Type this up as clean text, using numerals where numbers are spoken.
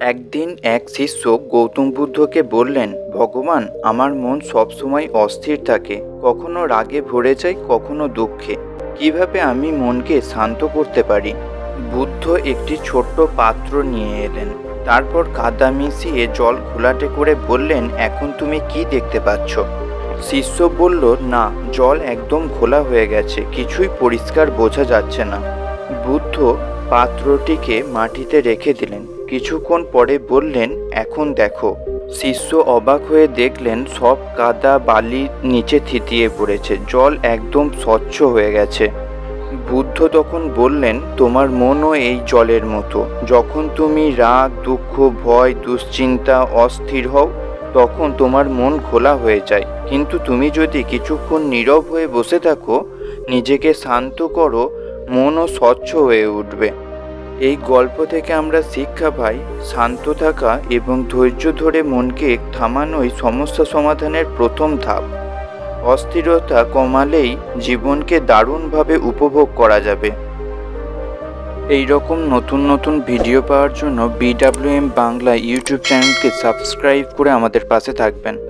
একদিন এক শিষ্য গৌতম বুদ্ধকে বললেন, ভগবান, আমার মন সবসময় অস্থির থাকে, কখনো রাগে ভরে যায়, কখনো দুঃখে। কিভাবে আমি মনকে শান্ত করতে পারি? বুদ্ধ একটি ছোট্ট পাত্র নিয়ে এলেন। তারপর কাদা মিশিয়ে জল ঘোলাটে করে বললেন, এখন তুমি কি দেখতে পাচ্ছ? শিষ্য বলল, না, জল একদম ঘোলা হয়ে গেছে, কিছুই পরিষ্কার বোঝা যাচ্ছে না। বুদ্ধ পাত্রটিকে মাটিতে রেখে দিলেন। কিছুক্ষণ পরে বললেন, এখন দেখো। শিষ্য অবাক হয়ে দেখলেন সব কাদা বালি নিচে থিতিয়ে পড়েছে, জল একদম স্বচ্ছ হয়ে গেছে। বুদ্ধ তখন বললেন, তোমার মনও এই জলের মতো। যখন তুমি রাগ, দুঃখ, ভয়, দুশ্চিন্তা, অস্থির হও, তখন তোমার মন ঘোলা হয়ে যায়। কিন্তু তুমি যদি কিছুক্ষণ নীরব হয়ে বসে থাকো, নিজেকে শান্ত করো, মনও স্বচ্ছ হয়ে উঠবে। এই গল্প থেকে আমরা শিক্ষা পাই, শান্ত থাকা এবং ধৈর্য ধরে মনকে থামানোই সমস্যা সমাধানের প্রথম ধাপ। অস্থিরতা কমালেই জীবনকে দারুণভাবে উপভোগ করা যাবে। এই রকম নতুন নতুন ভিডিও পাওয়ার জন্য BWM বাংলা ইউটিউব চ্যানেলকে সাবস্ক্রাইব করে আমাদের পাশে থাকবেন।